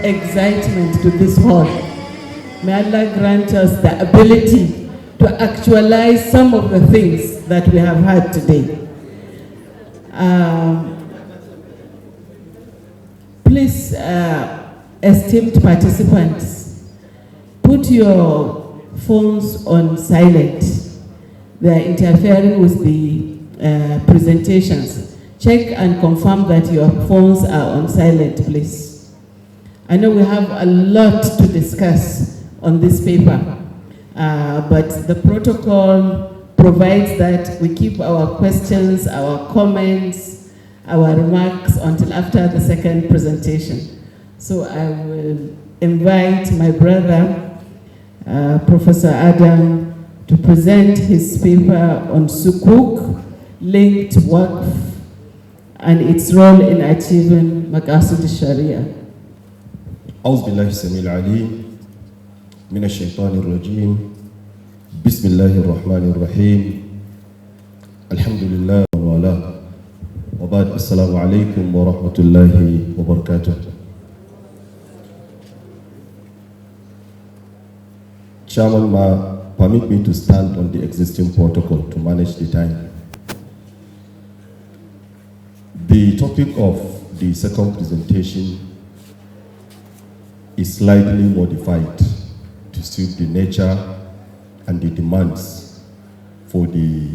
excitement to this hall. May Allah grant us the ability to actualize some of the things that we have had today. Please, esteemed participants, put your phones on silent. They are interfering with the presentations. Check and confirm that your phones are on silent, please. I know we have a lot to discuss on this paper, but the protocol provides that we keep our questions, our comments, our remarks until after the second presentation. So I will invite my brother, Professor Adam, to present his paper on Sukuk, linked Waqf, and its role in achieving Maqasid Al-Sharia. أعوذ بالله السميع العليم من الشيطان الرجيم بسم الله الرحمن الرحيم الحمد لله والاه وبعد السلام عليكم ورحمة الله وبركاته. Chairman, permit me to stand on the existing protocol to manage the time. The topic of the second presentation is slightly modified to suit the nature and the demands for the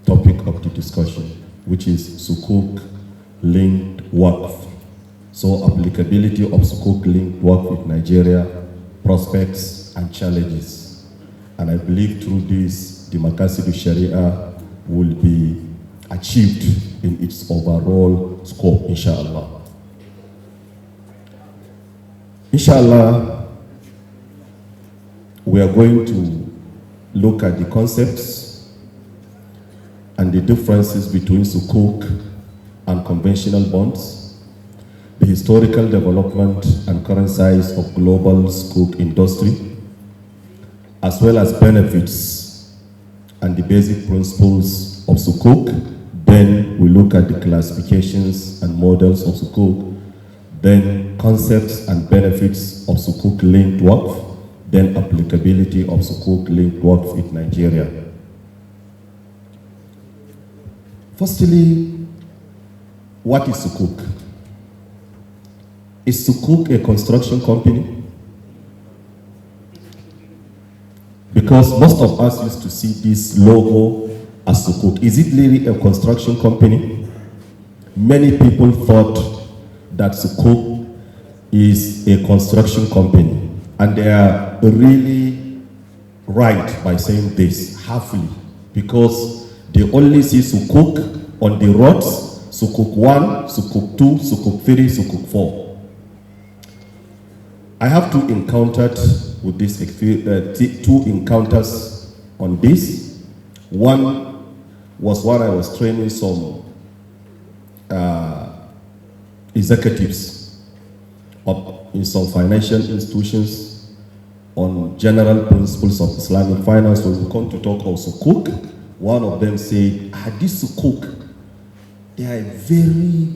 topic of the discussion, which is Sukuk linked Waqf. So applicability of Sukuk linked Waqf with Nigeria, prospects and challenges. And I believe through this, the Maqasid Al-Sharia will be achieved in its overall scope, inshallah. Inshallah, we are going to look at the concepts and the differences between Sukuk and conventional bonds, the historical development and current size of global Sukuk industry, as well as benefits and the basic principles of Sukuk. Then we look at the classifications and models of Sukuk, then concepts and benefits of Sukuk linked Waqf, then applicability of Sukuk linked Waqf in Nigeria. Firstly, what is Sukuk? Is Sukuk a construction company? Because most of us used to see this logo as Sukuk. Is it really a construction company? Many people thought that Sukuk is a construction company, and they are really right by saying this halfly, because they only see Sukuk on the roads, Sukuk 1, Sukuk 2, Sukuk 3, Sukuk 4. I have two encounters with this, two encounters on this. One was when I was training some executives in some financial institutions on general principles of Islamic finance. When we come to talk of Sukuk, one of them said, this Sukuk, they are a very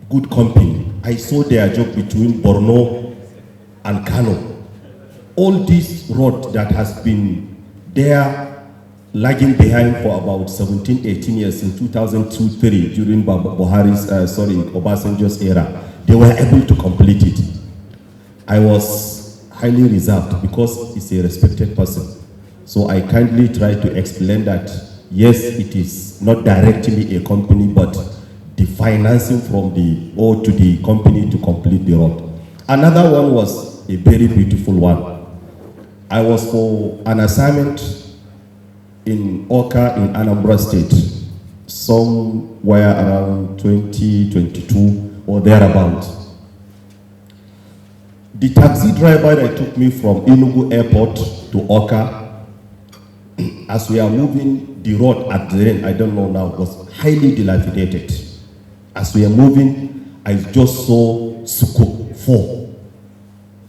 good company. I saw their job between Borno and Kano. All this road that has been there lagging behind for about 17, 18 years in 2002-3 during Obasanjo's era, they were able to complete it. I was highly reserved because he's a respected person. So I kindly tried to explain that, yes, it is not directly a company, but the financing from to the company to complete the road. Another one was a very beautiful one. I was for an assignment in Oka in Anambra State, somewhere around 2022 or thereabout. The taxi driver that took me from Enugu Airport to Oka, as we are moving, the road at the end, I don't know now, was highly dilapidated. As we are moving, I just saw Sukuk 4.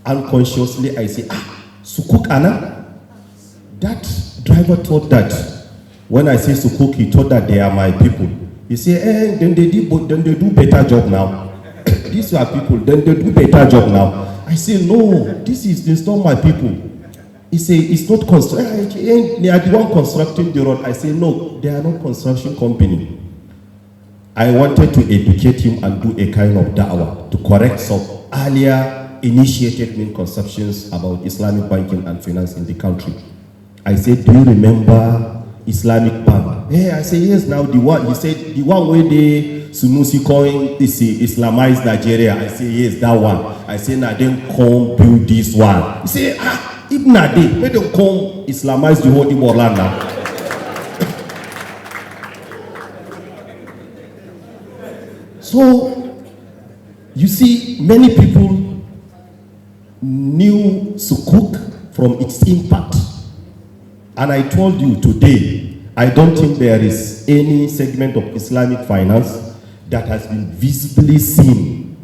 Unconsciously, I say, Sukuk Anna? That driver thought that when I say Sukuk, he thought that they are my people. He said, then they do better job now. These are people, then they do better job now. I I say, no, this is not my people. He say, it's not construction. They are the one constructing the road. I say, no, they are not construction company. I wanted to educate him and do a kind of da'wah to correct some earlier initiated misconceptions about Islamic banking and finance in the country. I said, do you remember Islamic Bank? Yeah, I said, yes, now the one, he said, the one where the Sunusi coin is Islamized Nigeria. I say, yes, that one. I say, now then come build this one. He say, if not they, let them come Islamize the whole Igbo land now. So, you see, many people knew Sukuk from its impact. And I told you today, I don't think there is any segment of Islamic finance that has been visibly seen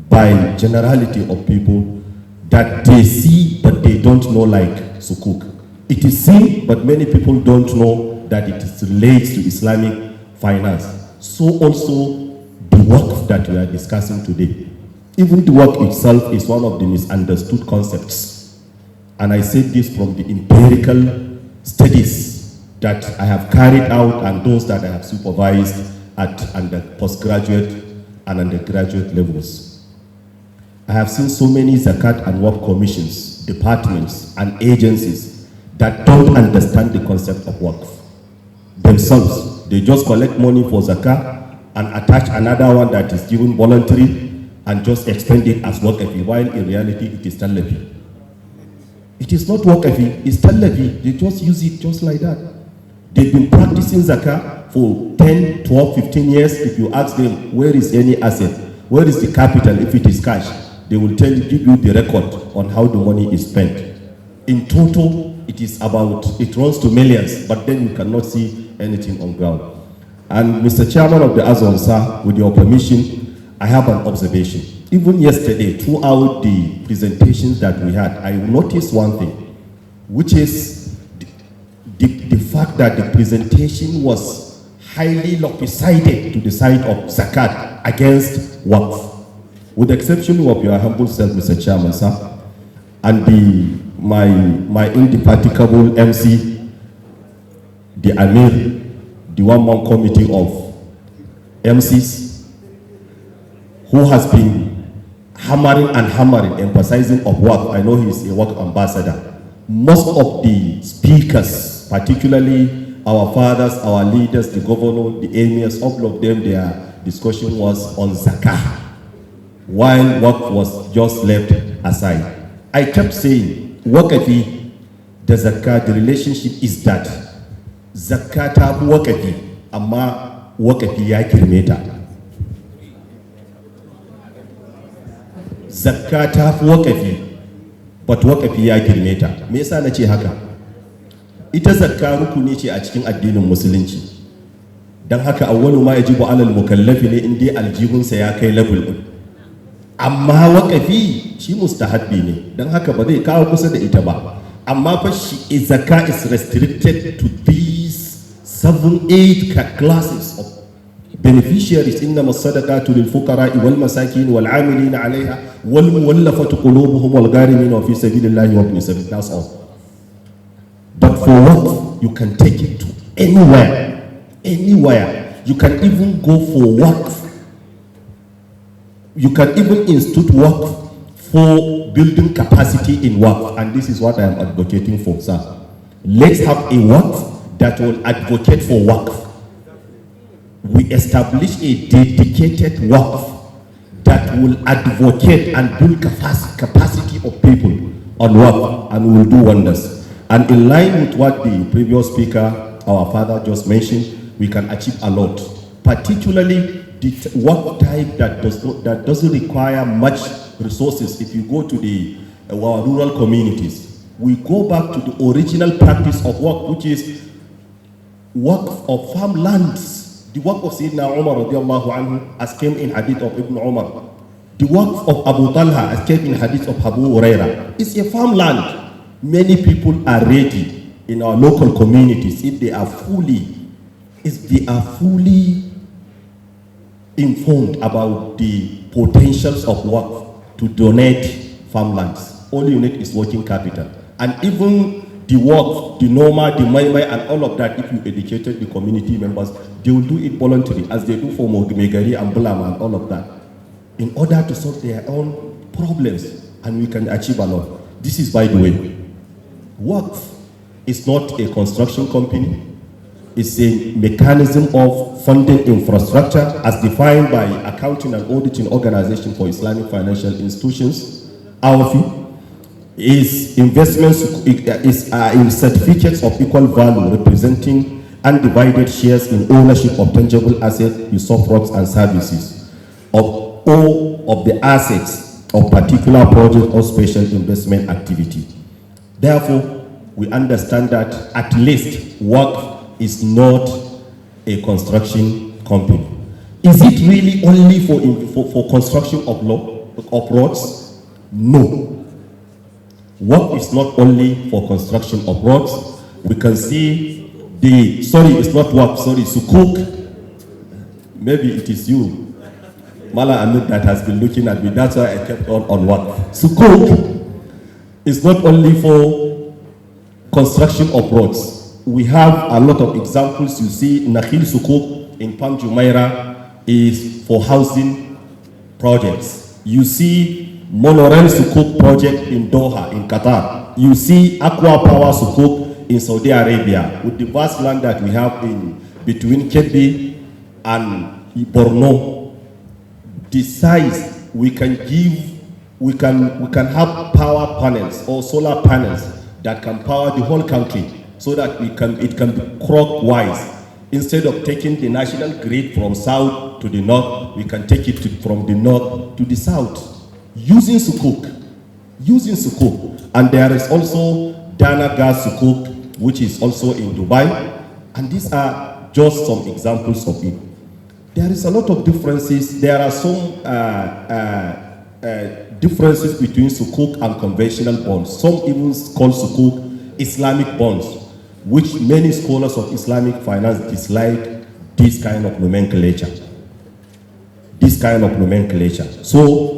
by generality of people that they see but they don't know, like Sukuk. It is seen, but many people don't know that it relates to Islamic finance. So also the Waqf that we are discussing today. Even the Waqf itself is one of the misunderstood concepts. And I said this from the empirical studies that I have carried out and those that I have supervised at postgraduate and undergraduate levels. I have seen so many zakat and Waqf commissions, departments and agencies that don't understand the concept of Waqf themselves. They just collect money for zakat and attach another one that is given voluntary and just expend it as Waqf, while in reality it is talabi. It is not Waqf, it's talabi. They just use it just like that. They've been practicing zakah for 10, 12, 15 years. If you ask them, where is any asset? Where is the capital if it is cash? They will tell you, give you the record on how the money is spent. In total, it runs to millions, but then you cannot see anything on ground. And Mr. Chairman of the AZAWON, sir, with your permission, I have an observation. Even yesterday, throughout the presentations that we had, I noticed one thing, which is the fact that the presentation was highly lopsided to the side of zakat against Waqf. With the exception of your humble self, Mr. Chairman, sir, and my indefatigable MC, the Amir, the one-man committee of MCs, who has been hammering and hammering, emphasizing of Waqf. I know he's a Waqf ambassador. Most of the speakers, particularly our fathers, our leaders, the governor, the emirs, all of them, their discussion was on zakah, while Waqf was just left aside. I kept saying, Waqfi, the zakah, the relationship is that zakata Waqfi, amma Waqfi ya kirmeta. Zakata Waqfi, but Waqfi ya kirmeta. Me yasa nace haka? Ita zakka rukuni ce a cikin addinin musulunci. Dan haka awwalu ma yajibu alal mukallafi ne in dai aljihunsa ya kai level din. Amma Waqfi shi mustahabbi ne. Dan haka ba zai kawo kusa da ita ba. Amma fa shi zakka is restricted to these 7-8 classes of beneficiaries. إنما الصدقات للفقراء والمساكين والعاملين عليها والمولفة قلوبهم والغارمين وفي سبيل الله وابن سبيل. That's all. But for Waqf, you can take it to anywhere. You can even go for Waqf. You can even institute Waqf for building capacity in Waqf. And this is what I am advocating for, sir. Let's have a Waqf that will advocate for Waqf. We establish a dedicated Waqf that will advocate and build capacity of people on Waqf, and we will do wonders. And in line with what the previous speaker, our father, just mentioned, we can achieve a lot. Particularly the Waqf type that doesn't require much resources. If you go to our rural communities, we go back to the original practice of Waqf, which is Waqf of farmlands. The Waqf of Sayyidina Umar radiallahu anhu, as came in hadith of Ibn Umar. The Waqf of Abu Talha, as came in hadith of Abu Huraira. It's a farmland. Many people are ready in our local communities, if they are fully informed about the potentials of Waqf, to donate farmlands. All you need is working capital. And even the work, the norma, the maimai, and all of that, if you educated the community members, they will do it voluntarily, as they do for Megari and Bulama and all of that, in order to solve their own problems, and we can achieve a lot. This is, by the way, Waqf is not a construction company. It's a mechanism of funding infrastructure as defined by Accounting and Auditing Organization for Islamic Financial Institutions, AWFI. Is investments in certificates of equal value representing undivided shares in ownership of tangible assets, usufructs and services of all of the assets of particular project or special investment activity. Therefore, we understand that at least Waqf is not a construction company. Is it really only for construction of roads? No. Waqf is not only for construction of roads. We can see it's not Waqf, Sukuk. Maybe it is you, Mala Amit, that has been looking at me. That's why I kept on Waqf. Sukuk is not only for construction of roads. We have a lot of examples. You see, Nakhil Sukuk in Pam Jumeirah is for housing projects. You see Monorail Sukuk project in Doha, in Qatar. You see Aqua Power Sukuk in Saudi Arabia. With the vast land that we have in between Kebbi and Borno, the size we can have power panels or solar panels that can power the whole country, so that it can be clockwise. Instead of taking the national grid from south to the north, we can take it from the north to the south. Using Sukuk. And there is also Dana Gas Sukuk, which is also in Dubai. And these are just some examples of it. There is a lot of differences. There are some differences between Sukuk and conventional bonds. Some even call Sukuk Islamic bonds, which many scholars of Islamic finance dislike this kind of nomenclature. So,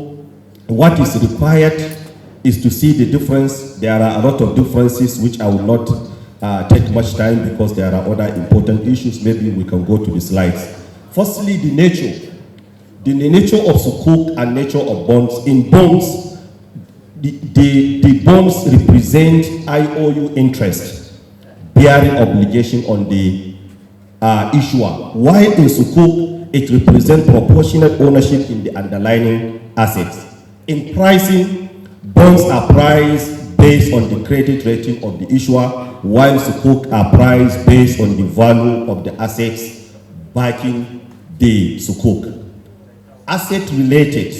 what is required is to see the difference. There are a lot of differences which I will not take much time because there are other important issues. Maybe we can go to the slides. Firstly, the nature of Sukuk and nature of bonds. In bonds, the bonds represent IOU interest, bearing obligation on the issuer, while in Sukuk, it represents proportionate ownership in the underlying assets. In pricing, bonds are priced based on the credit rating of the issuer, while Sukuk are priced based on the value of the assets backing the Sukuk. Asset-related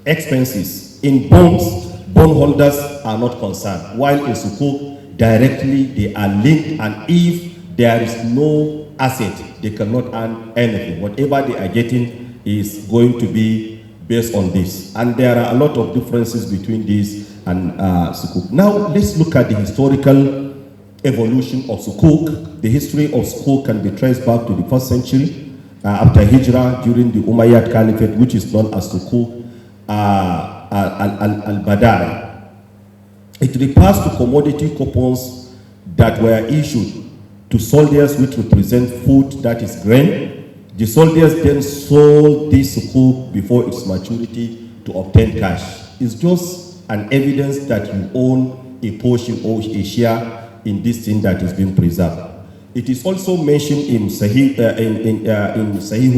expenses in bonds, bondholders are not concerned, while in Sukuk, directly they are linked, and if there is no asset, they cannot earn anything. Whatever they are getting is going to be based on this. And there are a lot of differences between this and Sukuk. Now, let's look at the historical evolution of Sukuk. The history of Sukuk can be traced back to the 1st century after Hijrah, during the Umayyad Caliphate, which is known as Sukuk al-Badai. It refers to commodity coupons that were issued to soldiers, which represent food, that is grain. The soldiers then sold this Sukuk before its maturity to obtain cash. It's just an evidence that you own a portion or a share in this thing that is being preserved. It is also mentioned in Sahih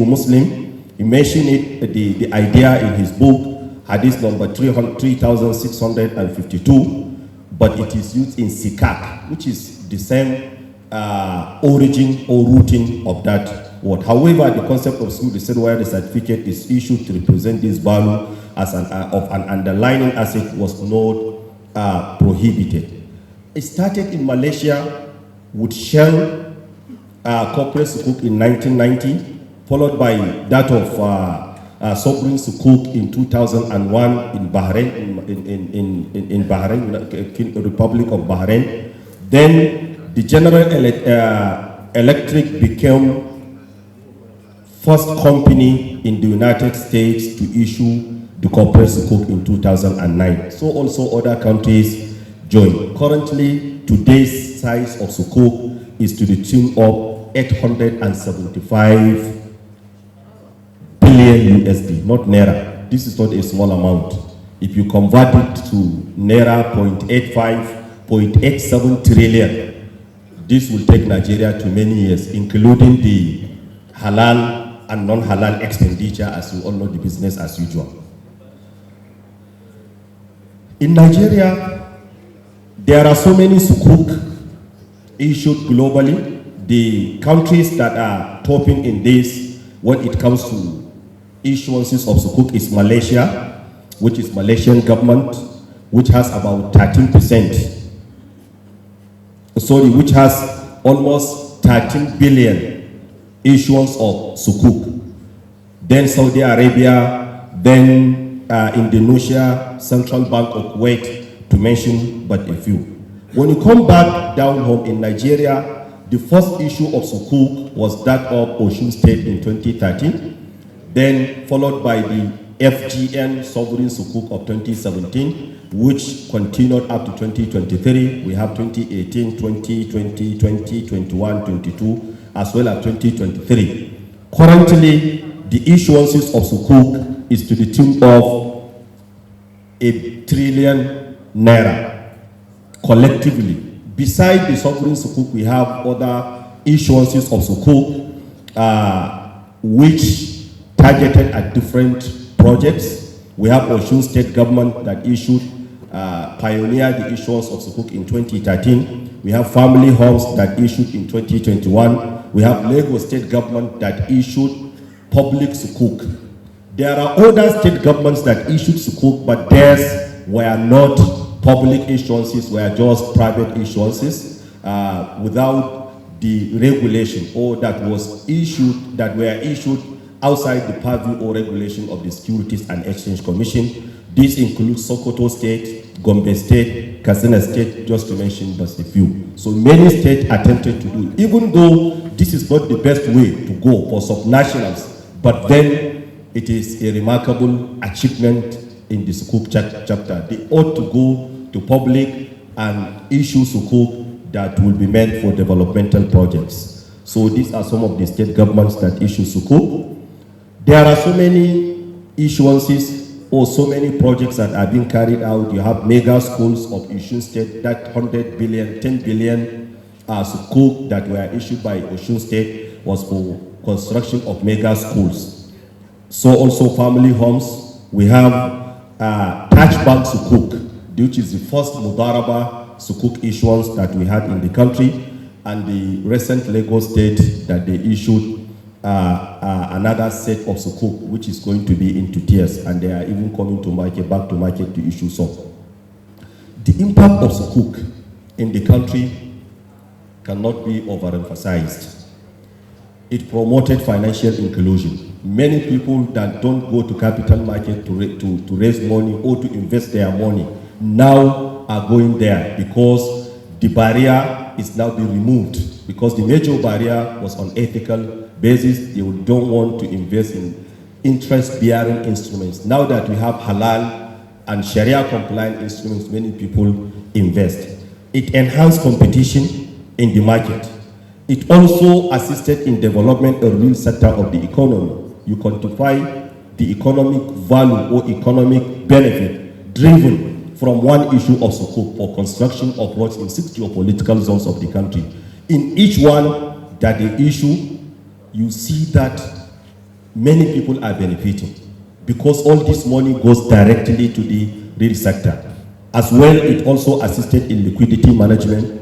Muslim. He mentioned it, the idea in his book, Hadith number 3652, but it is used in Sikak, which is the same origin or rooting of that word. However, the concept of Sukuk, they said, where the certificate is issued to represent this value as of an underlying asset, was not prohibited. It started in Malaysia with Shell corporate Sukuk in 1990, followed by that of sovereign Sukuk in 2001 in Bahrain, in Bahrain, Republic of Bahrain. Then the General Electric became first company in the United States to issue the corporate Sukuk in 2009. So also other countries joined. Currently, today's size of Sukuk is to the tune of 875 billion USD, not Naira. This is not a small amount. If you convert it to Naira 0.87 trillion, this will take Nigeria to many years, including the halal and non-halal expenditure, as you all know, the business as usual. In Nigeria, there are so many Sukuk issued globally. The countries that are topping in this when it comes to issuances of Sukuk is Malaysia, which is Malaysian government, which has about 13%. Sorry, which has almost 13 billion issuance of Sukuk. Then Saudi Arabia, then Indonesia, Central Bank of Kuwait, to mention but a few. When you come back down home in Nigeria, the first issue of Sukuk was that of Osun State in 2013, then followed by the FGN Sovereign Sukuk of 2017, which continued up to 2023. We have 2018, 2020, 2021, 22, as well as 2023. Currently, the issuances of Sukuk is to the tune of 1 trillion Naira collectively. Beside the sovereign Sukuk, we have other issuances of Sukuk which targeted at different projects. We have Osun State government that issued, pioneered the issuance of Sukuk in 2013. We have family homes that issued in 2021. We have Lagos State government that issued public Sukuk. There are other state governments that issued Sukuk, but theirs were not public issuances, were just private issuances without the regulation, or that was issued, that were issued outside the purview or regulation of the Securities and Exchange Commission. This includes Sokoto State, Gombe State, Katsina State, just to mention just a few. So many states attempted to do it, even though this is not the best way to go for subnationals, but then it is a remarkable achievement in the Sukuk chapter. They ought to go to public and issue Sukuk that will be meant for developmental projects. So these are some of the state governments that issue Sukuk. There are so many issuances or so many projects that are being carried out. You have mega schools of Osun State, that 100 billion, 10 billion Sukuk that were issued by Osun State was for construction of mega schools. So also family homes. We have Touch Bank Sukuk, which is the first Mudaraba Sukuk issuance that we had in the country, and the recent Lagos State that they issued another set of Sukuk, which is going to be into tiers, and they are even coming to market, back to market to issue some. The impact of Sukuk in the country cannot be overemphasized. It promoted financial inclusion. Many people that don't go to capital market to raise money or to invest their money now are going there because the barrier is now being removed, because the major barrier was on ethical basis. They don't want to invest in interest-bearing instruments. Now that we have halal and Sharia-compliant instruments, many people invest. It enhanced competition in the market. It also assisted in development a real sector of the economy. You quantify the economic value or economic benefit driven from one issue of Sukuk for construction of roads in 6 geopolitical zones of the country. In each one that they issue, you see that many people are benefiting because all this money goes directly to the real sector. As well, it also assisted in liquidity management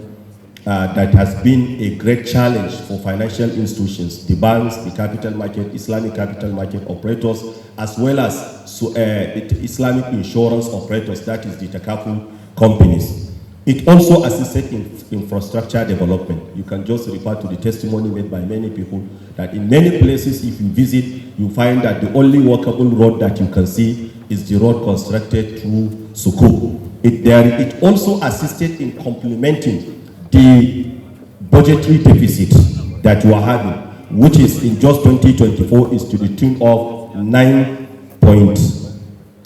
that has been a great challenge for financial institutions, the banks, the capital market, Islamic capital market operators, as well as Islamic insurance operators, that is the Takaful companies. It also assisted in infrastructure development. You can just refer to the testimony made by many people that in many places, if you visit, you find that the only walkable road that you can see is the road constructed through Sukuk. It also assisted in complementing the budgetary deficit that you are having, which is in just 2024 is to the tune of 9.8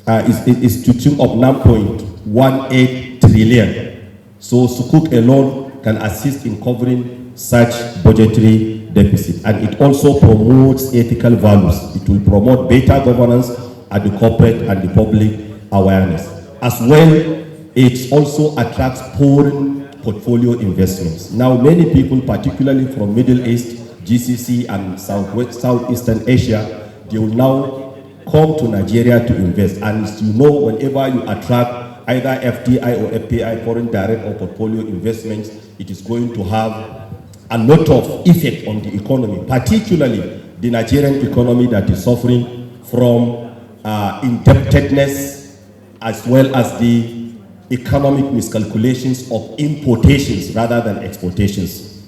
is to tune of 9.18 trillion. So Sukuk alone can assist in covering such budgetary deficit, and it also promotes ethical values. It will promote better governance at the corporate and the public awareness. As well, it also attracts foreign portfolio investments. Now, many people, particularly from Middle East, GCC, and Southeastern Asia, they will now come to Nigeria to invest. And you know, whenever you attract either FDI or FPI, foreign direct or portfolio investments, it is going to have a lot of effect on the economy, particularly the Nigerian economy that is suffering from indebtedness, as well as the economic miscalculations of importations rather than exportations.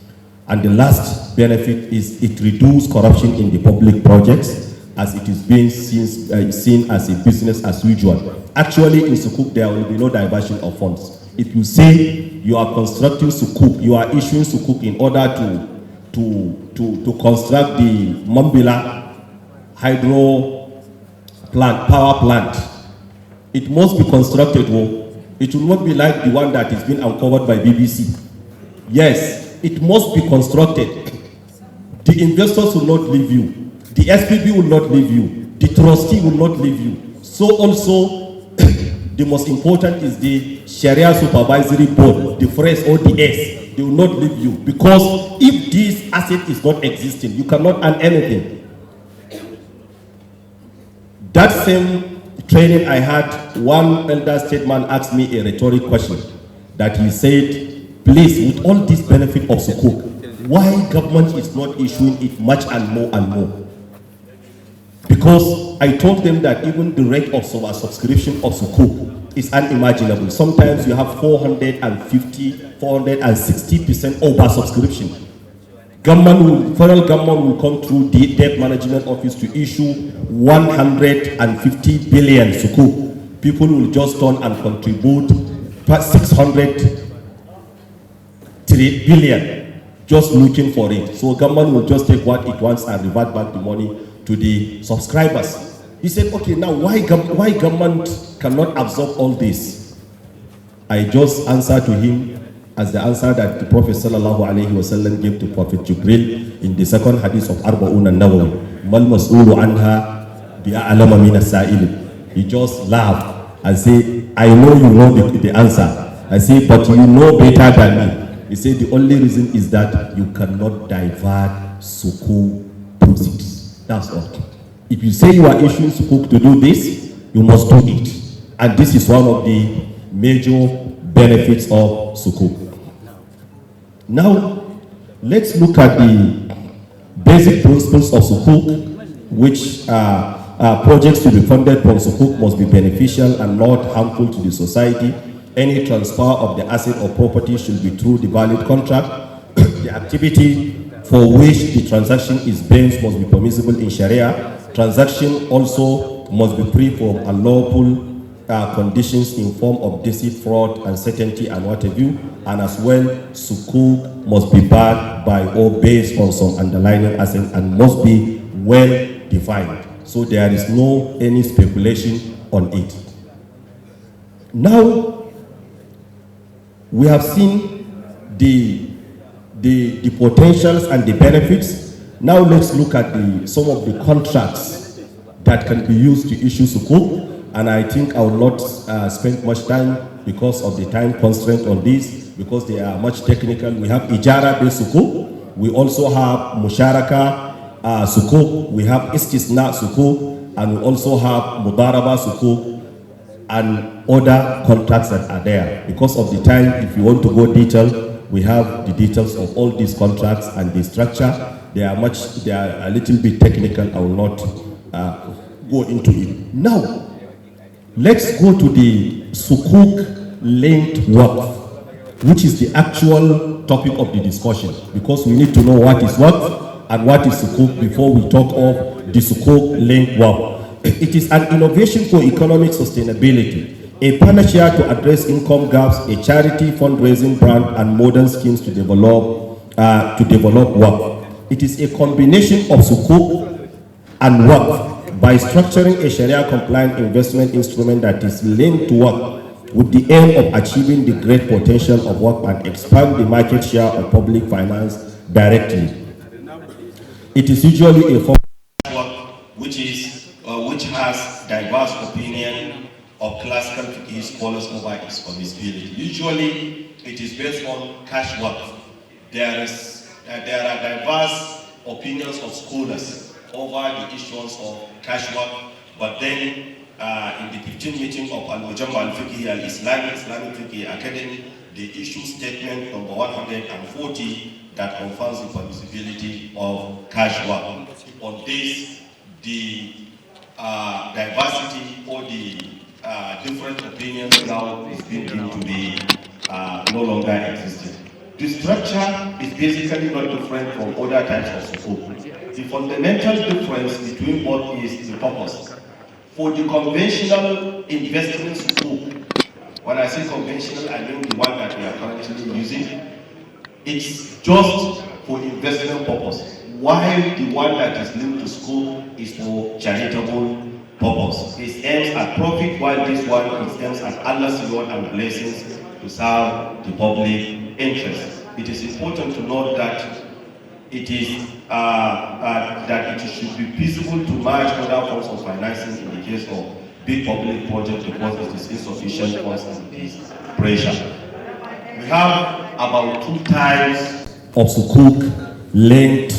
And the last benefit is it reduces corruption in the public projects, as it is being seen as a business as usual. Actually, in Sukuk, there will be no diversion of funds. If you say you are constructing Sukuk, you are issuing Sukuk in order to construct the Mambila hydro plant, power plant, it must be constructed. It will not be like the one that is being uncovered by BBC. Yes, it must be constructed. The investors will not leave you. The SPB will not leave you. The trustee will not leave you. So also, the most important is the Sharia Supervisory Board, the phrase ODS. They will not leave you, because if this asset is not existing, you cannot earn anything. That same training I had, one elder statesman asked me a rhetoric question, that he said, please, with all this benefit of Sukuk, why government is not issuing it much and more and more? Because I told them that even the rate of subscription of Sukuk is unimaginable. Sometimes you have 450, 460% over subscription. Federal government will come through the debt management office to issue 150 billion Sukuk. People will just turn and contribute 600 billion, just looking for it. So government will just take what it wants and revert back the money to the subscribers. He said, okay, now why government cannot absorb all this? I just answered to him as the answer that the Prophet ﷺ gave to Prophet Jibril in the second hadith of Arba'un al-Nawawi. Mal mas'ulu anha bi'a'lama min as-sa'il. He just laughed and said, I know you know the answer. I said, but you know better than me. He said, the only reason is that you cannot divert Sukuk proceeds. That's all. If you say you are issuing Sukuk to do this, you must do it. And this is one of the major benefits of Sukuk. Now, let's look at the basic principles of Sukuk, which projects to be funded from Sukuk must be beneficial and not harmful to the society. Any transfer of the asset or property should be through the valid contract. The activity for which the transaction is based must be permissible in Sharia. Transaction also must be free from unlawful conditions in form of deceit, fraud, uncertainty, and what have you. And as well, Sukuk must be backed by or based on some underlying asset and must be well defined. So there is no any speculation on it. Now, we have seen the potentials and the benefits. Now let's look at some of the contracts that can be used to issue Sukuk. And I think I will not spend much time because of the time constraint on this, because they are much technical. We have Ijara-based Sukuk. We also have Musharaka Sukuk. We have Istisna Sukuk. And we also have Mudaraba Sukuk and other contracts that are there. Because of the time, if you want to go detail, we have the details of all these contracts and the structure. They are a little bit technical. I will not go into it. Now, let's go to the Sukuk linked Waqf, which is the actual topic of the discussion, because we need to know what is Waqf and what is Sukuk before we talk of the Sukuk linked Waqf. It is an innovation for economic sustainability, a panacea to address income gaps, a charity fundraising brand, and modern schemes to develop Waqf. It is a combination of Sukuk and Waqf by structuring a Sharia-compliant investment instrument that is linked to work with the aim of achieving the great potential of work and expand the market share of public finance directly. It is usually a form of work which has diverse opinion of classical fiqh scholars over its permissibility. Usually, it is based on cash work. There are diverse opinions of scholars over the issues of cash work, but then in the 15th meeting of Al-Mujamma al-Fiqh al-Islamic Fiqh Academy, the issue statement number 140 that confirms the permissibility of cash work. On this, the diversity or the different opinions now is being deemed to be no longer existing. The structure is basically not different from other types of sukuk. The fundamental difference between both is the purpose. For the conventional investment sukuk, when I say conventional, I mean the one that we are currently using, it's just for investment purpose, while the one that is linked to sukuk is for charitable purpose. It aims at profit, while this one aims at Allah's reward and blessings to serve the public interest. It is important to note that it should be feasible to merge other forms of financing in the case of big public projects because it is insufficient funds and it is pressure. We have about 2 types of sukuk linked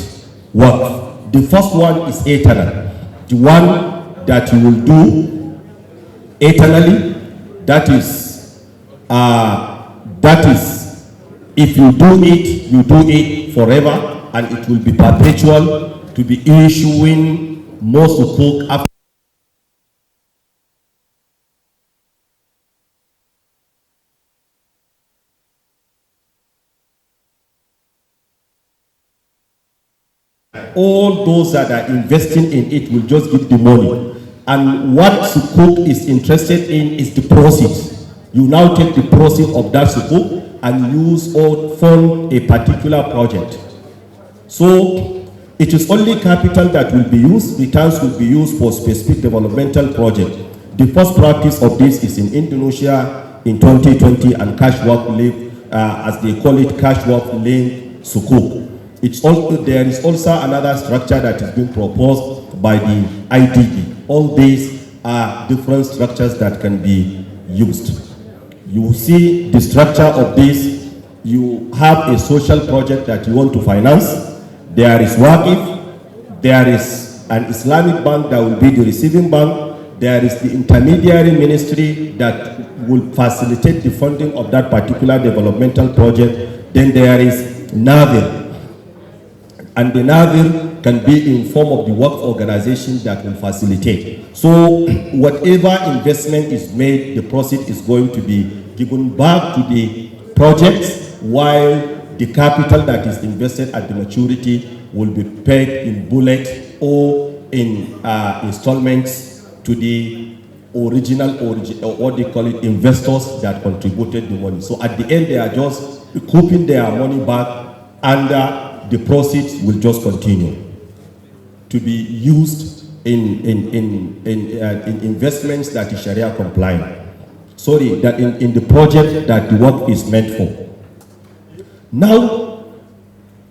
work. The first one is eternal. The one that you will do eternally, that is if you do it forever, and it will be perpetual, to be issuing more sukuk after all those that are investing in it will just give the money. And what sukuk is interested in is the proceeds. You now take the proceeds of that sukuk and use or fund a particular project. So it is only capital that will be used. Returns will be used for specific developmental project. The first practice of this is in Indonesia in 2020, and cash work linked, as they call it, cash work linked sukuk. There is also another structure that is being proposed by the IDB. All these are different structures that can be used. You see the structure of this. You have a social project that you want to finance. There is Waqf, there is an Islamic bank that will be the receiving bank, there is the intermediary ministry that will facilitate the funding of that particular developmental project, then there is Nadir, and the Nadir can be in form of the work organization that will facilitate. So whatever investment is made, the proceed is going to be given back to the projects, while the capital that is invested at the maturity will be paid in bullet or in installments to the original, or what they call it, investors that contributed the money. So at the end, they are just recouping their money back, and the proceeds will just continue to be used in investments that is Sharia compliant. Sorry, that in the project that the work is meant for. Now,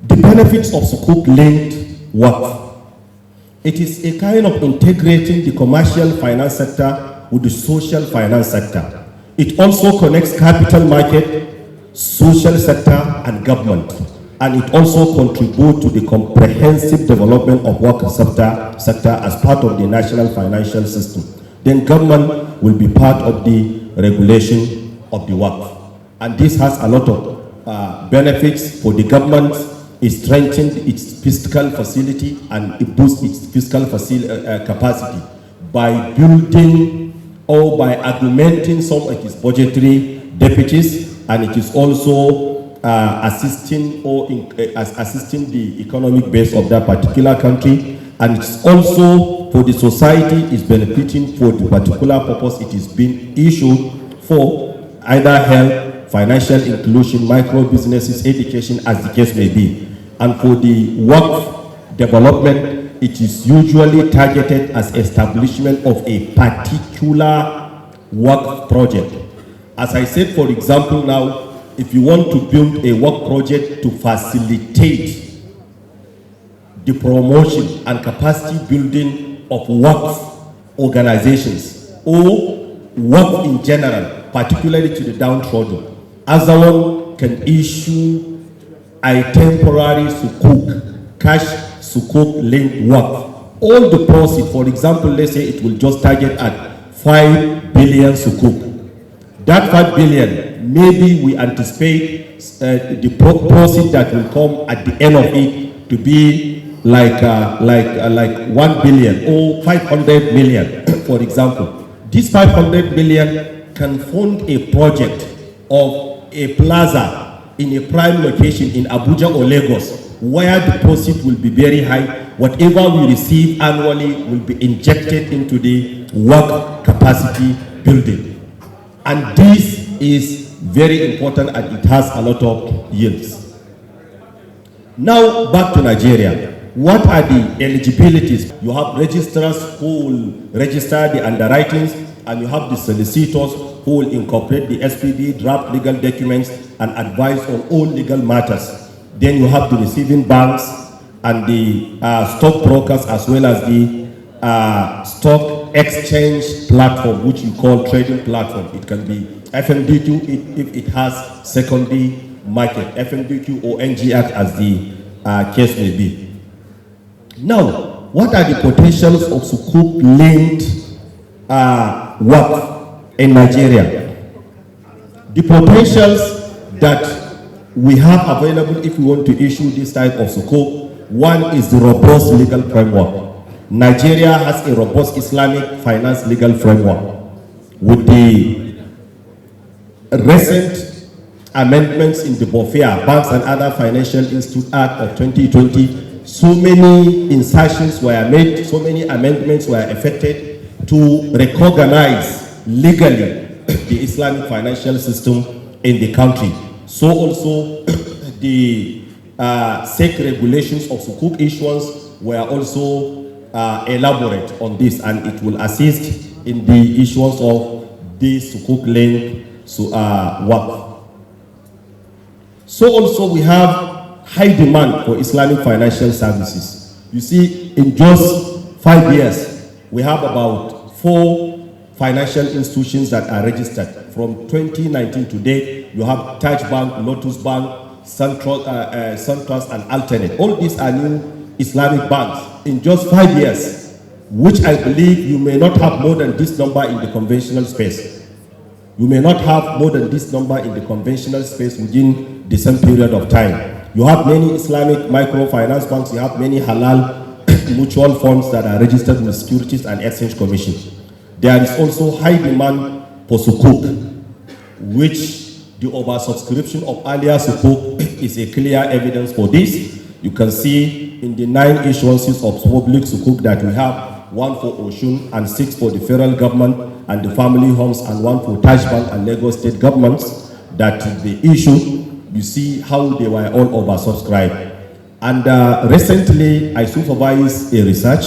the benefits of sukuk linked work. It is a kind of integrating the commercial finance sector with the social finance sector. It also connects capital market, social sector, and government. And it also contributes to the comprehensive development of work sector as part of the national financial system. Then government will be part of the regulation of the work. And this has a lot of benefits for the government. It strengthens its fiscal facility and it boosts its fiscal capacity by building or by augmenting some of its budgetary deficits, and it is also assisting the economic base of that particular country, and it's also for the society is benefiting for the particular purpose it is being issued for, either health, financial inclusion, micro businesses, education, as the case may be. And for the work development, it is usually targeted as establishment of a particular work project. As I said, for example, now, if you want to build a work project to facilitate the promotion and capacity building of Waqf organizations or work in general, particularly to the downtrodden, AZAWON can issue a temporary Sukuk, cash Sukuk linked Waqf. All the proceeds, for example, let's say it will just target at 5 billion Sukuk. That 5 billion, maybe we anticipate the proceeds that will come at the end of it to be like 1 billion or 500 million, for example. This 500 million can fund a project of a plaza in a prime location in Abuja or Lagos, where the proceeds will be very high. Whatever we receive annually will be injected into the work capacity building. And this is very important and it has a lot of yields. Now back to Nigeria. What are the eligibilities? You have registrars who will register the underwritings, and you have the solicitors who will incorporate the SPD, draft legal documents, and advise on all legal matters. Then you have the receiving banks and the stock brokers, as well as the stock exchange platform, which you call trading platform. It can be FMDQ if it has secondary market, FMDQ or NGX as the case may be. Now, what are the potentials of Sukuk linked Waqf in Nigeria? The potentials that we have available if we want to issue this type of Sukuk, one is the robust legal framework. Nigeria has a robust Islamic finance legal framework. With the recent amendments in the BOFIA, Banks and Other Financial Institute Act of 2020, so many insertions were made, so many amendments were effected to recognize legally the Islamic financial system in the country. So also the SEC regulations of Sukuk issuance were also elaborate on this, and it will assist in the issuance of this Sukuk link Waqf. So also we have high demand for Islamic financial services. You see, in just 5 years, we have about 4 financial institutions that are registered. From 2019 to date, you have Taj Bank, Lotus Bank, SunTrust, and Alternate. All these are new Islamic banks in just 5 years, which I believe you may not have more than this number in the conventional space. You may not have more than this number in the conventional space within the same period of time. You have many Islamic microfinance banks, you have many halal mutual funds that are registered with the Securities and Exchange Commission. There is also high demand for Sukuk, which the oversubscription of earlier Sukuk is a clear evidence for this. You can see in the 9 issuances of public Sukuk that we have, 1 for Oshun and 6 for the federal government and the family homes, and 1 for Taj Bank and Lagos state governments that they issue. You see how they were all oversubscribed. And recently, I supervised a research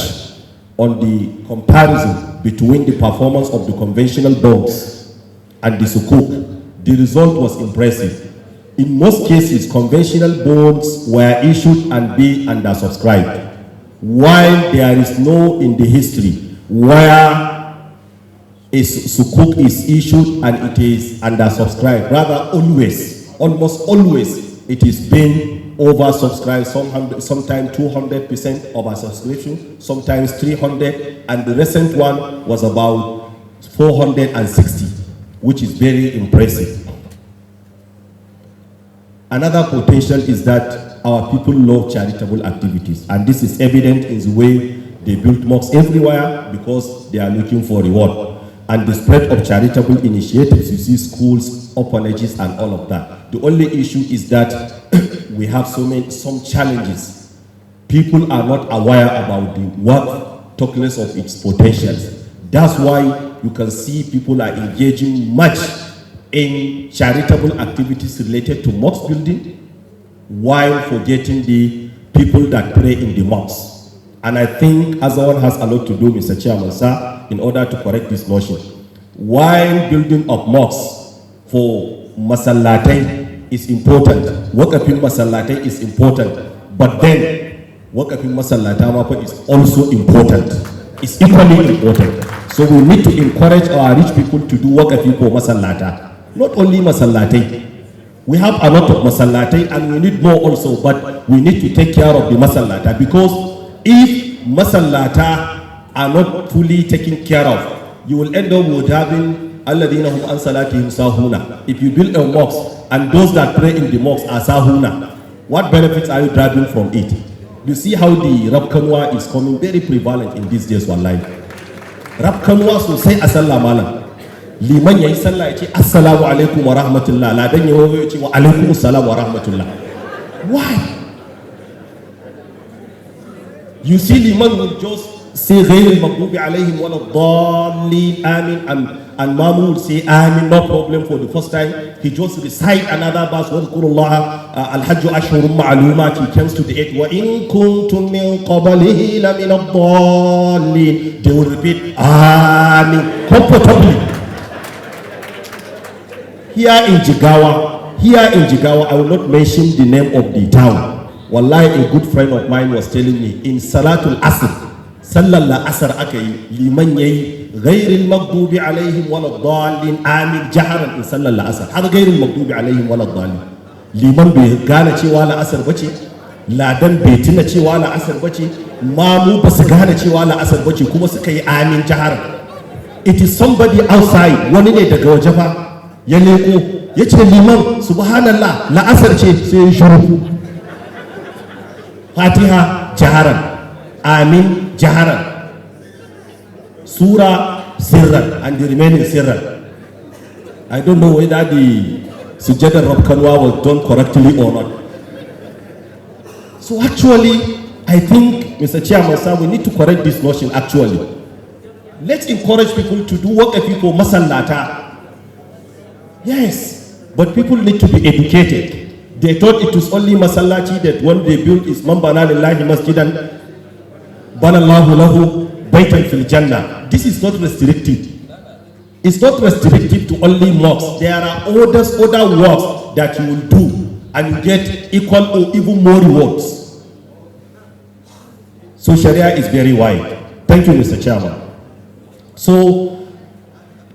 on the comparison between the performance of the conventional bonds and the Sukuk. The result was impressive. In most cases, conventional bonds were issued and be undersubscribed, while there is no in the history where a Sukuk is issued and it is undersubscribed. Rather, almost always, it is being oversubscribed, sometimes 200% oversubscription, sometimes 300, and the recent one was about 460, which is very impressive. Another potential is that our people love charitable activities, and this is evident in the way they build mosques everywhere because they are looking for reward. And the spread of charitable initiatives, you see schools, orphanages, and all of that. The only issue is that we have some challenges. People are not aware about the work, talk less of its potentials. That's why you can see people are engaging much in charitable activities related to mosque building, while forgetting the people that pray in the mosques. And I think AZAWON has a lot to do, Mr. Chairman, sir, in order to correct this notion. While building of mosques for masallatai is important, Waqfin masallatai is important, but then Waqfin masallatai is also important. It's equally important. So we need to encourage our rich people to do Waqfin for masallata. Not only masallatai. We have a lot of masallatai and we need more also, but we need to take care of the masallata, because if masallata are not fully taken care of, you will end up with having alladhina hum an salatihim sahuna. If you build a mosque and those that pray in the mosque are sahuna, what benefits are you deriving from it? You see how the Rabkanwa is coming very prevalent in these days, wallahi. Rabkanwa so say assalamu liman yayi sallah yace assalamu alaikum wa rahmatullah, ladan yace wa alaikum assalam wa rahmatullah. Why? You see, liman will just say غير المغضوب عليهم ولا الضالين amin, and Mamu will say amin, no problem for the first time. He just recite another verse, وَاذْكُرُوا اللَّهَ الْحَجُّ أَشْهُرٌ مَعْلُومَاتٍ. He comes to the 8th, وَإِن كُنتُم مِّن قَبْلِهِ لَمِنَ الضَّالِّينَ. They will repeat amin comfortably. Here in Jigawa, I will not mention the name of the town. Wallahi, a good friend of mine was telling me, in Salatul Asr, Sallallahu Asr akayi, liman yayi, ghayril maghdubi alayhim waladdallin, amin jaharan in Sallallahu Asr. Hada ghayril maghdubi alayhim waladdallin. Liman bai gane cewa la asar bace, ladan bai tuna cewa la asar bace, mamu ba su gane cewa la asar bace kuma suka yi amin jaharan. It is somebody outside, wani ne daga waje fa, ya leko, ya ce liman, subhanallah, la asar ce, sai ya shuru. Fatiha jaharan, Amin jaharan, Surah sirran, and the remaining sirran. I don't know whether the Sujada Rabkanwa was done correctly or not. So actually, I think, Mr. Chairman, sir, we need to correct this notion actually. Let's encourage people to do work if people masallata. Yes, but people need to be educated. They thought it was only masallati that when they built is man bana lillahi masjidan banallahu lahu baytan fil jannah. This is not restricted. It's not restrictive to only mosques. There are other works that you will do and you get equal or even more rewards. So Sharia is very wide. Thank you, Mr. Chairman. So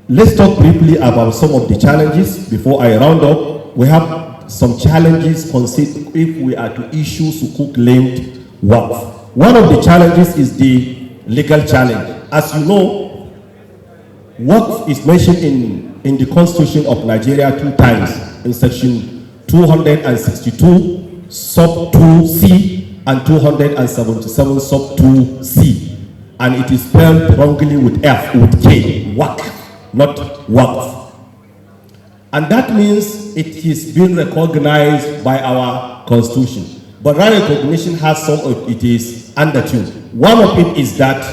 let's talk briefly about some of the challenges before I round up. We have some challenges if we are to issue Sukuk linked Waqf. One of the challenges is the legal challenge. As you know, Waqf is mentioned in the Constitution of Nigeria 2 times, in section 262 sub 2c and 277 sub 2c, and it is spelled wrongly with F, with K, Waqf, not Waqf. And that means it is being recognized by our constitution. But that recognition has some of it is undertone. One of it is that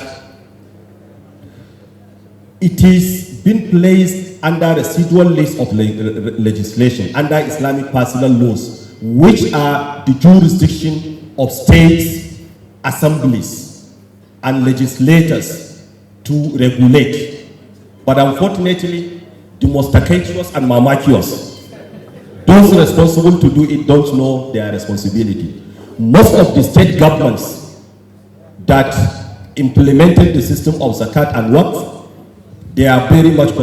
it is being placed under residual list of legislation, under Islamic personal laws, which are the jurisdiction of states, assemblies, and legislators to regulate. But unfortunately, the most contentious and mamacious, those responsible to do it don't know their responsibility. Most of the state governments that implemented the system of zakat and waqf, they are very much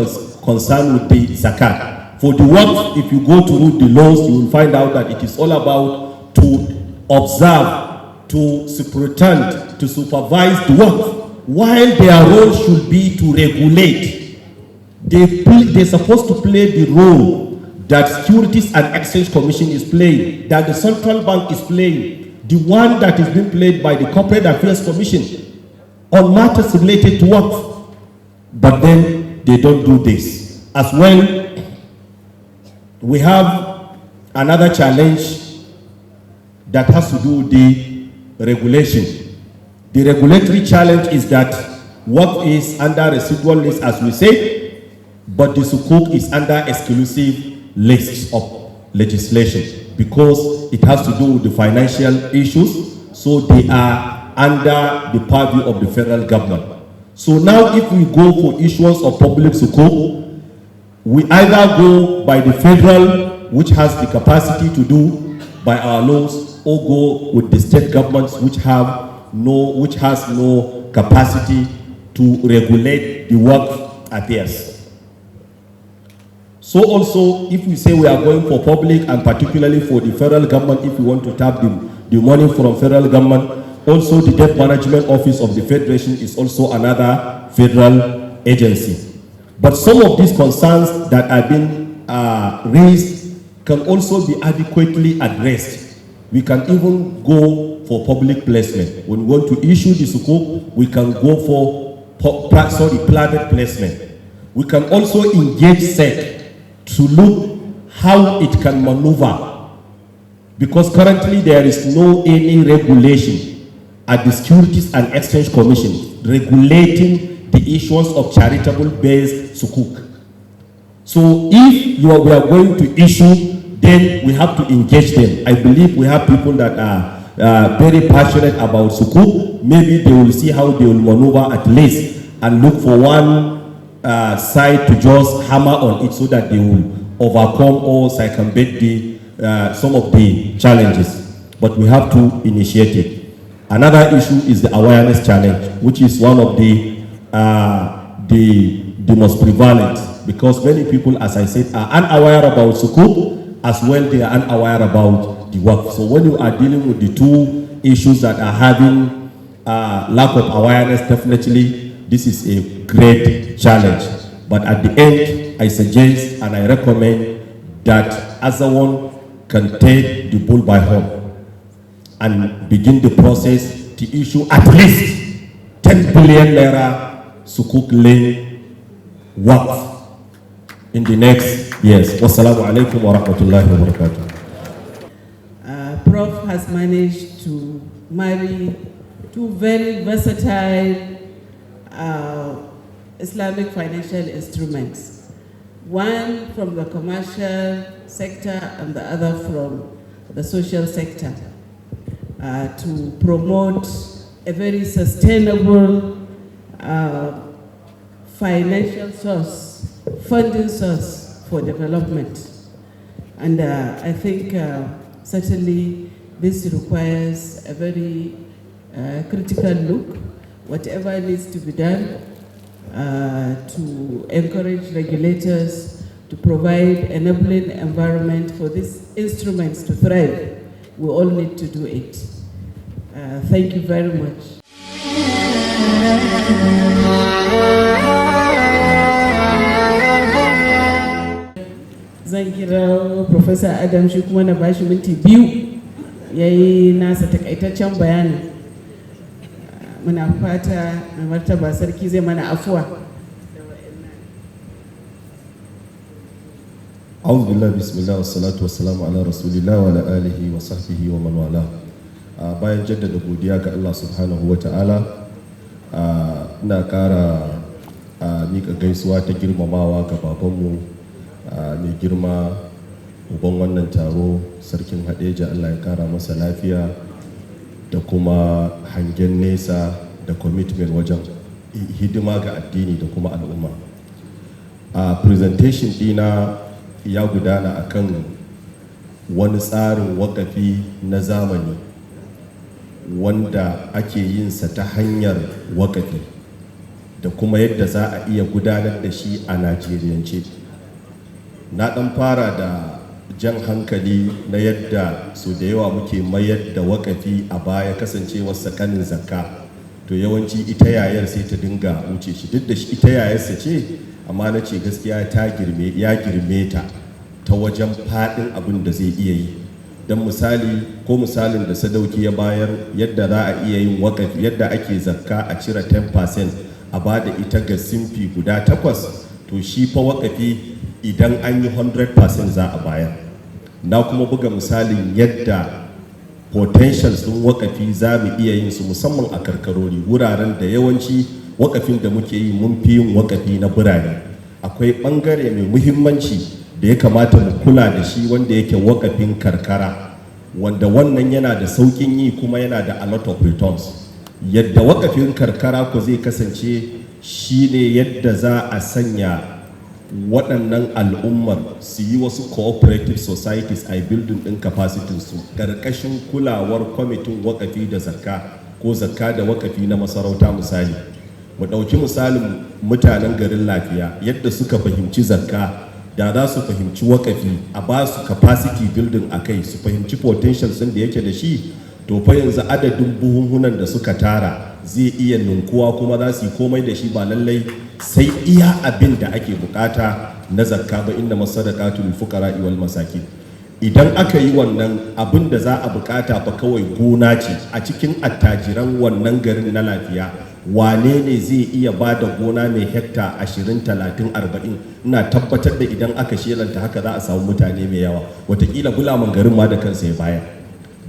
concerned with the zakat. For the waqf, if you go to read the laws, you will find out that it is all about to observe, to superintend, to supervise the waqf, while their role should be to regulate. They're supposed to play the role that Securities and Exchange Commission is playing, that the Central Bank is playing, the one that is being played by the Corporate Affairs Commission on matters related to Waqf. But then they don't do this. As well, we have another challenge that has to do with the regulation. The regulatory challenge is that Waqf is under residual list, as we say, but the Sukuk is under exclusive list of legislation because it has to do with the financial issues. So they are under the purview of the federal government. So now if we go for issuance of public sukuk, we either go by the federal, which has the capacity to do by our laws, or go with the state governments which has no capacity to regulate the Waqf affairs. So also, if we say we are going for public, and particularly for the federal government, if we want to tap the money from federal government, also the Debt Management Office of the Federation is also another federal agency. But some of these concerns that have been raised can also be adequately addressed. We can even go for public placement. When we want to issue the sukuk, we can go for private placement. We can also engage SEC to look how it can maneuver, because currently there is no any regulation at the Securities and Exchange Commission regulating the issuance of charitable based sukuk. So if we are going to issue, then we have to engage them. I believe we have people that are very passionate about sukuk. Maybe they will see how they will maneuver at least and look for one side to just hammer on it so that they will overcome or circumvent some of the challenges. But we have to initiate it. Another issue is the awareness challenge, which is one of the most prevalent, because many people, as I said, are unaware about sukuk, as well they are unaware about the Waqf. So when you are dealing with the two issues that are having lack of awareness, definitely this is a great challenge. But at the end, I suggest and I recommend that AZAWON can take the bull by horn and begin the process to issue at least 10 billion naira sukuk lane Waqf in the next years. Wassalamu alaikum wa rahmatullahi wa barakatuh. Prof has managed to marry two very versatile Islamic financial instruments, one from the commercial sector and the other from the social sector, to promote a very sustainable financial source, funding source for development. And I think certainly this requires a very critical look, whatever needs to be done to encourage regulators to provide enabling environment for these instruments to thrive. We all need to do it. Thank you very much. Zan kira Professor Adam shi kuma na bashi minti biyu yayi nasa takaitaccen bayani. Muna fata mai martaba sarki zai mana afuwa. A'udhu billahi bismillah wassalatu wassalamu ala rasulillah wa ala alihi wa sahbihi wa man wala. Bayan jaddada godiya ga Allah subhanahu wa ta'ala, ina ƙara mika gaisuwa ta girmamawa ga babanmu mai girma uban wannan taro, sarkin Hadeja. Allah ya ƙara masa lafiya da kuma hangen nesa da commitment wajen hidima ga addini da kuma al'umma. Presentation dina ya gudana akan wani tsarin wakafi na zamani wanda ake yin sa ta hanyar wakafi da kuma yadda za a iya gudanar da shi a Najeriyance. Na ɗan fara da jan hankali na yadda so da yawa muke mayar da wakafi a baya kasancewar sakanin zakka, to yawanci ita yayar sai ta dinga wuce shi, duk da shi ita yayarsa ce, amma na ce gaskiya ya girme ta wajen faɗin abin da zai iya yi. Don misali ko misalin da sadauki ya bayar, yadda za a iya yin wakafi, yadda ake zakka a cire 10% a bada ita ga simfi guda 8, to shi fa wakafi idan an yi 100% za a bayar. Na kuma buga misalin yadda potentials ɗin wakafi za mu iya yin su musamman a karkarori, wuraren da yawanci wakafin da muke yi mun fi yin wakafi na birane. Akwai ɓangare mai muhimmanci da ya kamata mu kula da shi wanda yake wakafin karkara, wanda wannan yana da sauƙin yi kuma yana da a lot of returns. Yadda wakafin karkara ko zai kasance shine yadda za a sanya waɗannan al'ummar su yi wasu cooperative societies a building ɗin capacity su ƙarƙashin kulawar kwamitin wakafi da zakka ko zakka da wakafi na masarauta. Misali, mu ɗauki misalin mutanen garin Lafiya yadda suka fahimci zakka, da za su fahimci wakafi a ba su capacity building a kai, su fahimci potential ɗin da yake da shi, to fa yanzu adadin buhunhunan da suka tara zai iya ninkuwa, kuma za su yi komai da shi ba lallai sai iya abin da ake bukata na zakka ba, inda masadaqatu lil fuqara wal masakin. Idan aka yi wannan, abin da za a bukata fa kawai gona ce. A cikin attajiran wannan garin na Lafiya, wane ne zai iya ba da gona mai hekta 20, 30, 40? Ina tabbatar da idan aka shelanta haka za a samu mutane mai yawa, watakila bulaman garin ma da kansa ya bayar.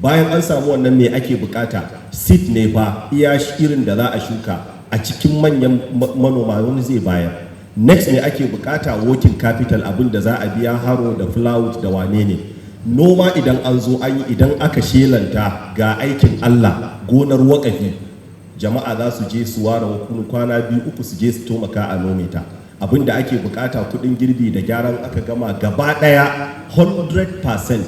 Bayan an samu wannan, me ake bukata? Seed ne fa, iya irin da za a shuka a cikin manyan manoma wani zai bayar. Next ne ake bukata? Working capital, abin da za a biya haro da plywood da wane ne. Noma idan an zo an yi, idan aka shelanta ga aikin Allah, gonar wakafi, jama'a za su je su ware kwana 2-3 su je su taimaka a nome ta. Abin da ake bukata kudin girbi da gyaran aka gama gaba daya 100%,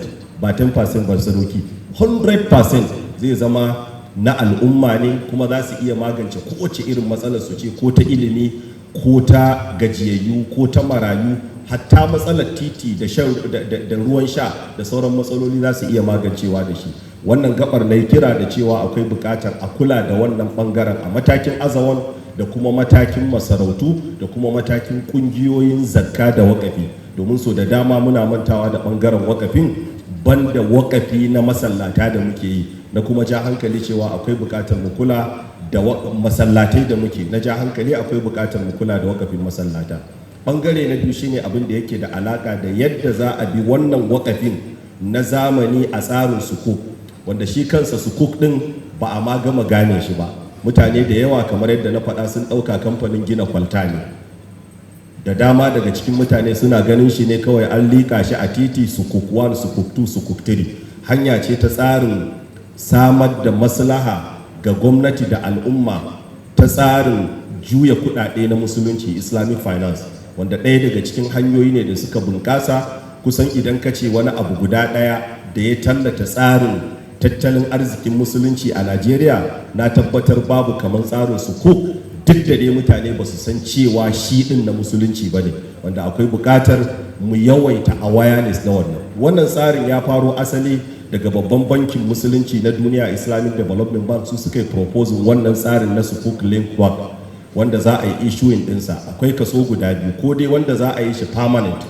ba 10% ba saroki, 100% zai zama na al'umma ne, kuma za su iya magance kowace irin matsalar su ce, ko ta ilimi, ko ta gajiyayyu, ko ta marayu, hatta matsalar titi da ruwan sha da sauran matsaloli za su iya magancewa da shi. Wannan gabar na kira da cewa akwai bukatar a kula da wannan bangaren a matakin AZAWON da kuma matakin masarautu da kuma matakin kungiyoyin zakka da wakafi, domin so da dama muna mantawa da bangaren wakafin, banda wakafi na masallata da muke yi. Na kuma ja hankali cewa akwai bukatar mu kula da masallatai da muke, na ja hankali akwai bukatar mu kula da wakafin masallata. Bangare na biyu shine abin da yake da alaka da yadda za a bi wannan wakafin na zamani a tsarin sukuk, wanda shi kansa sukuk din ba a ma gama gane shi ba. Mutane da yawa kamar yadda na faɗa sun ɗauka kamfanin gina kwalta ne. Da dama daga cikin mutane suna ganin shi ne kawai an liƙa shi a titi, sukuk 1, sukuk 2, sukuk 3. Hanya ce ta tsarin samar da maslaha ga gwamnati da al'umma ta tsarin juya kuɗaɗe na musulunci, Islamic finance, wanda ɗaya daga cikin hanyoyi ne da suka bunƙasa. Kusan idan ka ce wani abu guda ɗaya da ya tallata tsarin tattalin arzikin musulunci a Najeriya, na tabbatar babu kamar tsarin sukuk, duk da dai mutane ba su san cewa shi ɗin na musulunci ba ne, wanda akwai buƙatar mu yawaita awareness na wannan. Wannan tsarin ya faro asali daga babban bankin musulunci na duniya, Islamic Development Bank, su suka yi proposing wannan tsarin na sukuk link work, wanda za a yi issuing ɗinsa. Akwai kaso guda biyu, ko dai wanda za a yi shi permanent,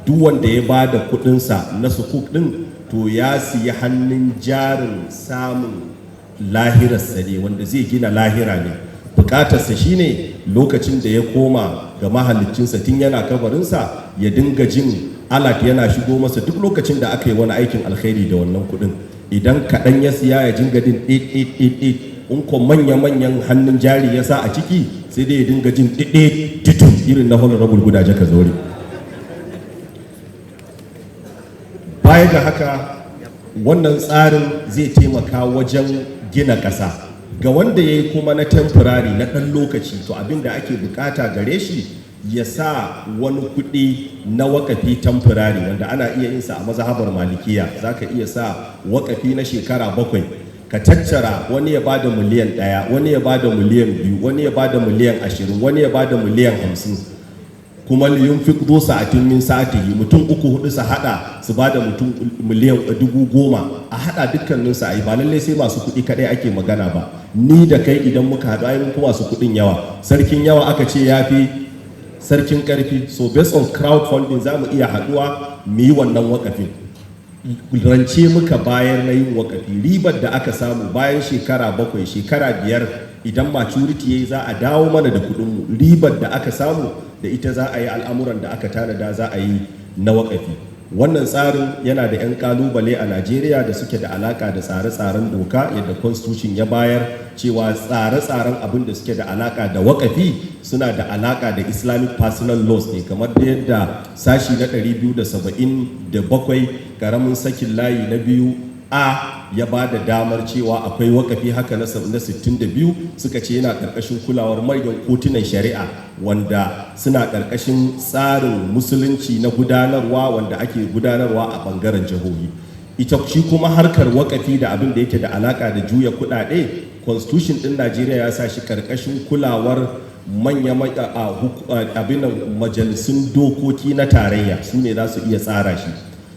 duk wanda ya ba da kuɗinsa na sukuk ɗin to ya siya hannun jarin samun lahirarsa ne, wanda zai gina lahira ne. Bukatarsa shine lokacin da ya koma ga mahaliccinsa tun yana kabarinsa, ya dinga jin alat yana shigo masa duk lokacin da aka yi wani aikin alkhairi da wannan kuɗin. Idan kaɗan ya siya, ya dinga din 888, in ko manya-manyan hannun jari ya sa a ciki, sai dai ya dinga jin ɗiɗɗe irin na honorable gudaje ka zore. Baya ga haka, wannan tsarin zai taimaka wajen gina ƙasa ga wanda ya yi kuma na temporary, na ɗan lokaci. To abin da ake bukata gare shi ya sa wani kuɗi na wakafi temporary, wanda ana iya yin sa a mazhabar malikiya. Za ka iya sa wakafi na shekara 7, ka tattara wani ya bada miliyan 1, wani ya bada miliyan 2, wani ya bada miliyan 20, wani ya bada miliyan 50, kuma liyun fiqdu sa'atin min sa'atihi, mutum 3-4 su hada su bada mutum miliyan 10,000 a hada dukkanin su. Ai ba lalle sai masu kuɗi kadai ake magana ba, ni da kai idan muka haɗu ai mun kuma masu kuɗin yawa. Sarkin yawa aka ce yafi sarkin karfi. So based on crowdfunding za mu iya haɗuwa mu yi wannan wakafin. Rance muka bayar na yin wakafi, ribar da aka samu bayan shekara 7, shekara 5, idan maturity yayi za a dawo mana da kuɗinmu. Ribar da aka samu da ita za a yi al'amuran da aka tanada za a yi na wakafi. Wannan tsarin yana da 'yan kalubale a Najeriya da suke da alaka da tsare-tsaren doka, yadda constitution ya bayar cewa tsare-tsaren abin da suke da alaka da wakafi suna da alaka da Islamic personal laws ne, kamar da yadda sashi na 277 karamin sakin layi na 2A ya ba da damar cewa akwai wakafi haka na 62 suka ce yana ƙarƙashin kulawar manyan kotunan shari'a wanda suna ƙarƙashin tsarin musulunci na gudanarwa wanda ake gudanarwa a ɓangaren jihohi. Ita shi kuma harkar wakafi da abin da yake da alaka da juya kuɗaɗe, constitution ɗin Najeriya ya sa shi ƙarƙashin kulawar abin majalisun dokoki na tarayya, su ne za su iya tsara shi.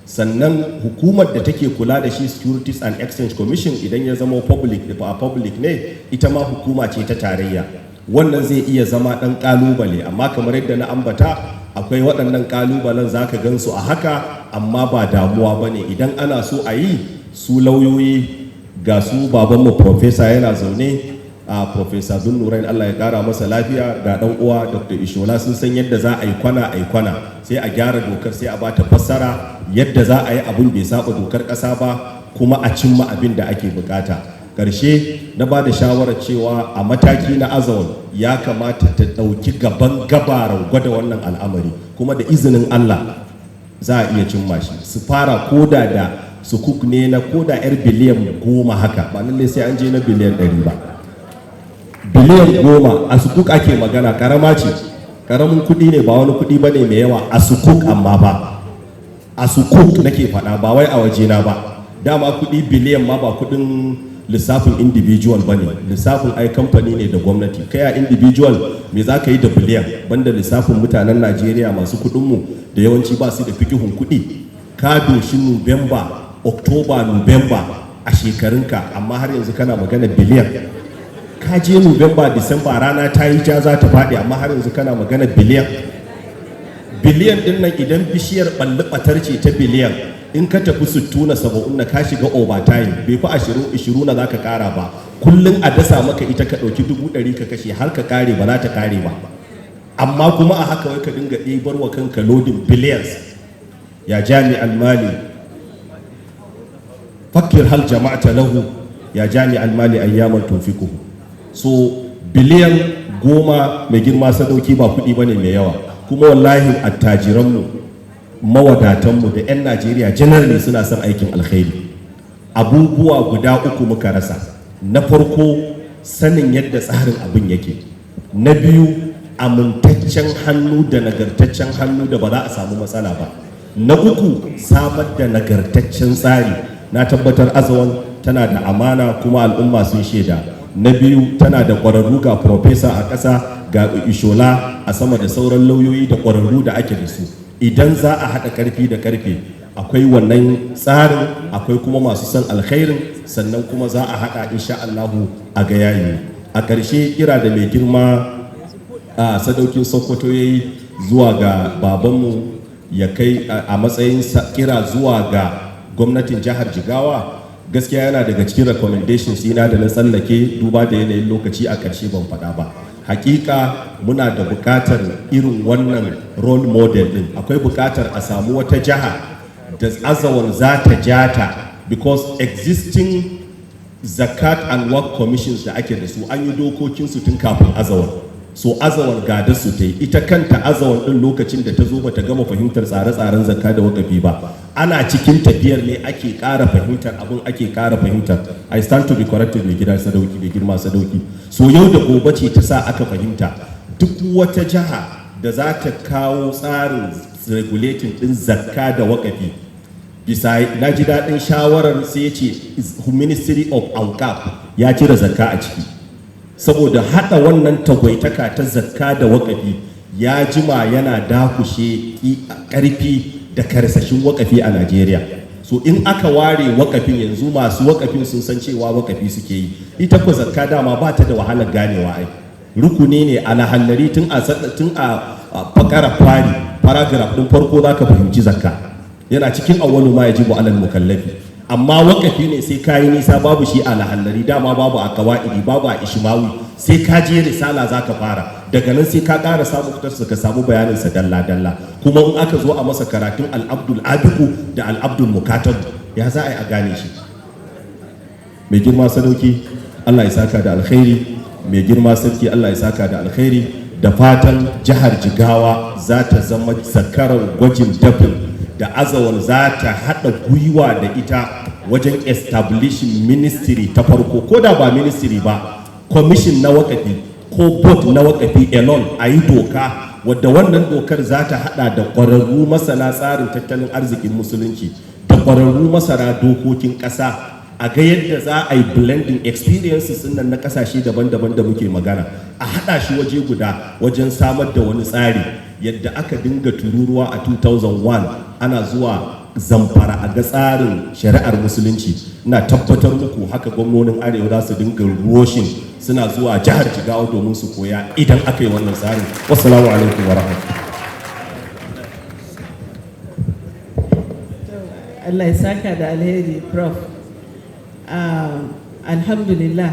Sannan hukumar da take kula da shi, Securities and Exchange Commission, idan ya zama public ne, ita ma hukuma ce ta tarayya. Wannan zai iya zama ɗan ƙalubale, amma kamar yadda na ambata akwai waɗannan ƙalubalen za ka gan su a haka, amma ba damuwa ba ne. Idan ana so a yi, su lauyoyi ga su babanmu Profesa yana zaune, a Profesa Bin Nurain Allah ya ƙara masa lafiya, ga ɗan uwa Dr. Ishola, sun san yadda za a yi kwana sai a gyara dokar, sai a bata fassara yadda za a yi abin bai saba dokar ƙasa ba, kuma a cimma abin da ake bukata. Ƙarshe na ba da shawarar cewa a mataki na AZAWON ya kamata ta ɗauki gaban gabaran gwada wannan al'amari, kuma da izinin Allah za a iya cimma shi. Su fara koda da sukuk ne na koda 'yar biliyan 10 haka, ba lallai sai an je na biliyan 100 ba. Biliyan 10 a sukuk ake magana, karama ce, karamin kuɗi ne, ba wani kuɗi ba ne mai yawa a sukuk, amma ba a sukuk nake faɗa, ba wai a wajena ba. Dama kuɗi biliyan ma ba kuɗin lissafin individual ba ne, lissafin ai kamfani ne da gwamnati. Kai a individual me za ka yi da biliyan, banda lissafin mutanen Najeriya masu kuɗinmu da yawanci ba su da fikihun kuɗi. Ka doshi Nuwamba, Oktoba, Nuwamba a shekarunka, amma har yanzu kana magana biliyan. Ka je Nuwamba, Disamba, rana ta yi ja za ta faɗi, amma har yanzu kana magana biliyan. Biliyan ɗin nan idan bishiyar ɓalli-ɓatar ce ta biliyan, in ka tafi 60-70 ka shiga overtime, bai fi 20 na za ka ƙara ba. Kullum a dasa maka ita ka ɗauki 100 ka kashe har ka ƙare, ba za ta ƙare ba. Amma kuma a haka wai ka dinga ɗibar wa kanka loading billions. Ya jami'al mali fakir hal jama'ata lahu, ya jami'al mali ayyaman tunfiquhu. So biliyan 10 mai girma sadauki ba kuɗi bane mai yawa, kuma wallahi attajiranmu, mawadatanmu da 'yan Najeriya generally suna son aikin alkhairi. Abubuwa guda 3 muka rasa. Na farko, sanin yadda tsarin abin yake. Na biyu, amintaccen hannu da nagartaccen hannu da ba za a samu matsala ba. Na uku, samar da nagartaccen tsari. Na tabbatar AZAWON tana da amana kuma al'umma sun shaida. Na biyu, tana da ƙwararru, ga Profesa a ƙasa, ga Ishola a sama, da sauran lauyoyi da ƙwararru da ake da su. Idan za a haɗa ƙarfi da ƙarfe, akwai wannan tsarin, akwai kuma masu son alkhairin, sannan kuma za a haɗa insha Allahu a ga yayi. A ƙarshe, kira da mai girma a sadaukin Sokoto yayi zuwa ga babanmu, ya kai a matsayin kira zuwa ga gwamnatin jihar Jigawa. Gaskiya yana daga cikin recommendations ina da na tsallake, duba da yanayin lokaci a ƙarshe ban faɗa ba. Hakika muna da buƙatar irin wannan role model din. Akwai buƙatar a samu wata jiha da AZAWON za ta jata, because existing zakat and work commissions da ake da su an yi dokokinsu tun kafin AZAWON. So AZAWON gada su ta yi. Ita kanta AZAWON din lokacin da ta zo bata gama fahimtar tsare-tsaren zakka da wakafi ba. Ana cikin tafiyar ne ake ƙara fahimtar abin, ake ƙara fahimtar. I stand to be corrected, mai gida sadauki, mai girma sadauki. So yau da gobe ce ta sa aka fahimta. Duk wata jiha da za ta kawo tsarin regulating din zakka da wakafi, bisa na ji daɗin shawarar sai ya ce Ministry of Awqaf ya cire zakka a ciki, saboda haɗa wannan tagwaitaka ta zakka da wakafi ya jima yana dakushe ƙarfi da karsashin wakafi a Najeriya. So in aka ware wakafin, yanzu masu wakafin sun san cewa wakafi suke yi. Ita ko zakka dama ba ta da wahalar ganewa ai. Rukuni ne a lahallari tun a fakara fari, paragraph din farko zaka fahimci zakka. Yana cikin awwalu ma yajibu alal mukallafi. Amma wakafi ne sai kayi nisa, babu shi a lahallari, dama babu a qawaidi, babu a ishmawi, sai ka je risala zaka fara. Daga nan sai ka ƙara samu fitarsa, ka samu bayanin sa dalla-dalla. Kuma in aka zo a masa karatun al-abdul abiku da al-abdul mukatab, ya za a yi a gane shi. Mai girma sadauki, Allah ya saka da alkhairi. Mai girma sarki, Allah ya saka da alkhairi. Da fatan jihar Jigawa za ta zama zakarar gwajin dafin da AZAWON za ta haɗa gwiwa da ita wajen establishing ministry ta farko, ko da ba ministry ba, commission na wakafi ko board na wakafi alone, a yi doka wadda wannan dokar za ta hada da ƙwararru masana tsarin tattalin arzikin musulunci da ƙwararru masana dokokin ƙasa, a ga yadda za a yi blending experiences nan na ƙasashe daban-daban da muke magana, a hada shi waje guda wajen samar da wani tsari yadda aka dinga tururuwa a 2001 ana zuwa Zamfara a ga tsarin shari'ar musulunci. Na tabbatar muku haka gwamnonin arewa za su dinga roshin suna zuwa jihar Jigawa domin su koya idan aka yi wannan tsarin. Wassalamu alaikum wa rahmatullahi. Allah ya saka da alheri, Prof. Alhamdulillah